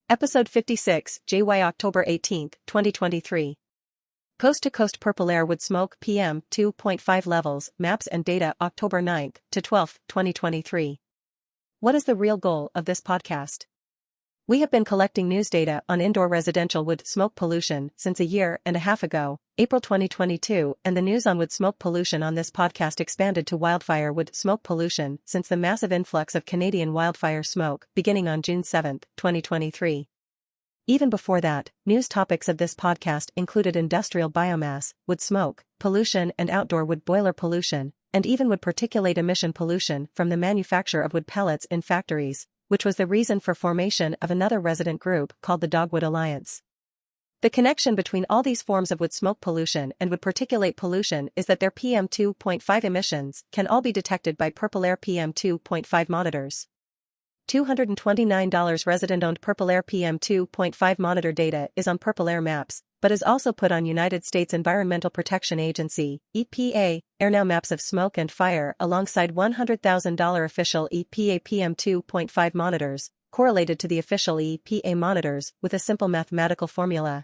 Episode 56, JY October 18, 2023. Coast to Coast PurpleAir Wood Smoke PM2.5 Levels, Maps and Data October 9 to 12, 2023. What is the real goal of this podcast? We have been collecting news data on indoor residential wood smoke pollution since a year and a half ago, April 2022, and the news on wood smoke pollution on this podcast expanded to wildfire wood smoke pollution since the massive influx of Canadian wildfire smoke beginning on June 7, 2023. Even before that, news topics of this podcast included industrial biomass, wood smoke, pollution and outdoor wood boiler pollution, and even wood particulate emission pollution from the manufacture of wood pellets in factories, which was the reason for formation of another resident group called the Dogwood Alliance. The connection between all these forms of wood smoke pollution and wood particulate pollution is that their PM2.5 emissions can all be detected by PurpleAir PM2.5 monitors. $229 resident-owned PurpleAir PM2.5 monitor data is on PurpleAir Maps, but is also put on United States Environmental Protection Agency, EPA, AirNow maps of smoke and fire alongside $100,000 official EPA PM2.5 monitors, correlated to the official EPA monitors with a simple mathematical formula.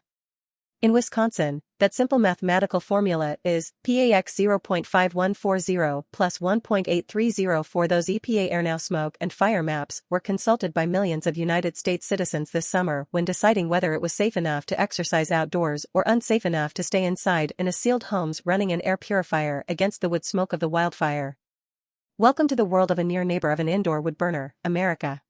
In Wisconsin, that simple mathematical formula is PAX 0.5140 plus 1.830. For those EPA AirNow smoke and fire maps were consulted by millions of United States citizens this summer when deciding whether it was safe enough to exercise outdoors or unsafe enough to stay inside in a sealed homes running an air purifier against the wood smoke of the wildfire. Welcome to the world of a near neighbor of an indoor wood burner, America.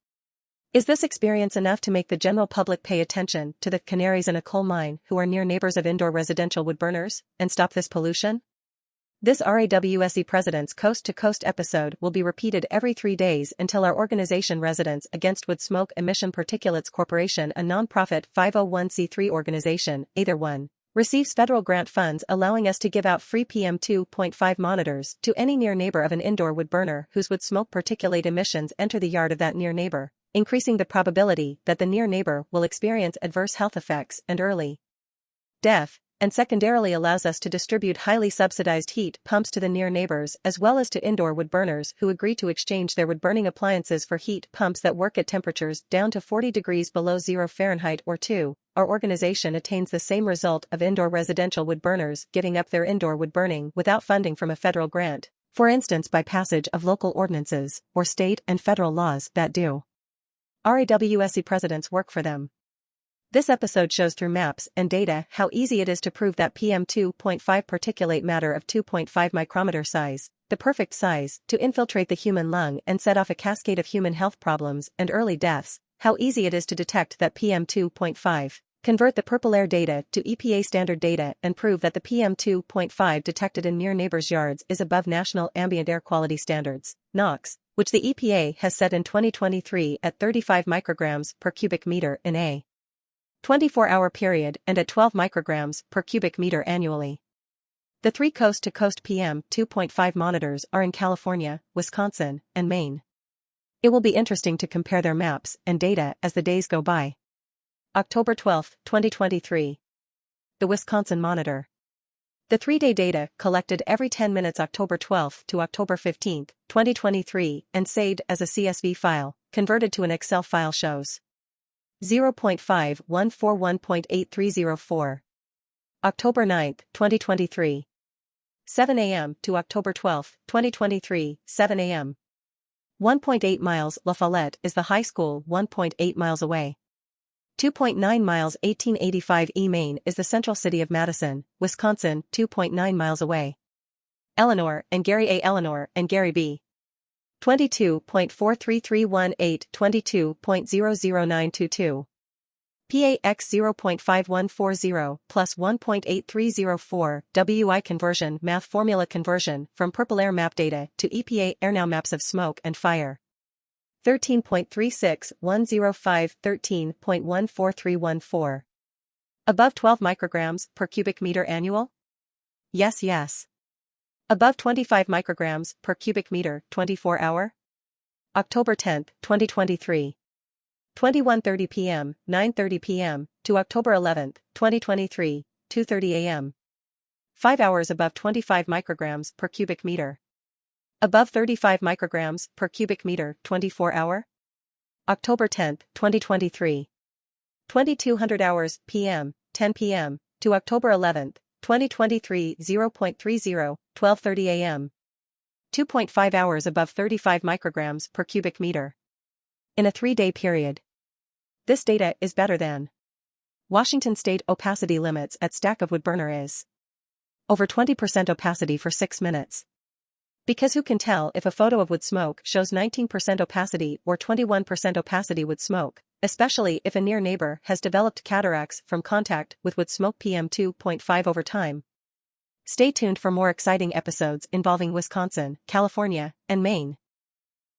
Is this experience enough to make the general public pay attention to the canaries in a coal mine who are near neighbors of indoor residential wood burners and stop this pollution? This RAWSE President's Coast to Coast episode will be repeated every 3 days until our organization Residents Against Wood Smoke Emission Particulates Corporation, a nonprofit 501c3 organization, either one, receives federal grant funds allowing us to give out free PM2.5 monitors to any near neighbor of an indoor wood burner whose wood smoke particulate emissions enter the yard of that near neighbor, increasing the probability that the near neighbor will experience adverse health effects and early death, and secondarily allows us to distribute highly subsidized heat pumps to the near neighbors as well as to indoor wood burners who agree to exchange their wood burning appliances for heat pumps that work at temperatures down to 40 degrees below 0 Fahrenheit or 2. Our organization attains the same result of indoor residential wood burners giving up their indoor wood burning without funding from a federal grant, for instance by passage of local ordinances or state and federal laws that do. RAWSE presidents work for them. This episode shows through maps and data how easy it is to prove that PM2.5 particulate matter of 2.5 micrometer size, the perfect size to infiltrate the human lung and set off a cascade of human health problems and early deaths, how easy it is to detect that PM2.5, convert the PurpleAir data to EPA Standard data and prove that the PM2.5 detected in near neighbors' yards is above National Ambient Air Quality Standards, NAAQS, which the EPA has set in 2023 at 35 micrograms per cubic meter in a 24-hour period and at 12 micrograms per cubic meter annually. The 3 coast-to-coast PM2.5 monitors are in California, Wisconsin, and Maine. It will be interesting to compare their maps and data as the days go by. October 12, 2023. The Wisconsin Monitor. The 3-day data collected every 10 minutes October 12 to October 15, 2023 and saved as a CSV file, converted to an Excel file shows 0.5141.8304. October 9, 2023. 7 a.m. to October 12, 2023, 7 a.m. 1.8 miles. La Follette is the high school 1.8 miles away. 2.9 miles. 1885 Maine is the central city of Madison, Wisconsin, 2.9 miles away. Eleanor and Gary A. Eleanor and Gary B. 22.43318 22.00922. PAX 0.5140 plus 1.8304 WI conversion math formula conversion from PurpleAir map data to EPA AirNow maps of smoke and fire. 13.36105 13.14314. Above 12 micrograms per cubic meter annual? Yes. Above 25 micrograms per cubic meter 24 hour? October 10, 2023. 21:30 p.m., 9:30 p.m. to October 11, 2023, 2:30 a.m. 5 hours above 25 micrograms per cubic meter. Above 35 micrograms per cubic meter 24 hour? October 10, 2023. 2200 hours, p.m., 10 p.m., to October 11, 2023 0.30, 12:30 a.m. 2.5 hours above 35 micrograms per cubic meter. In a 3-day period. This data is better than Washington State opacity limits at stack of wood burner is over 20% opacity for 6 minutes. Because who can tell if a photo of wood smoke shows 19% opacity or 21% opacity wood smoke, especially if a near neighbor has developed cataracts from contact with wood smoke PM2.5 over time. Stay tuned for more exciting episodes involving Wisconsin, California, and Maine.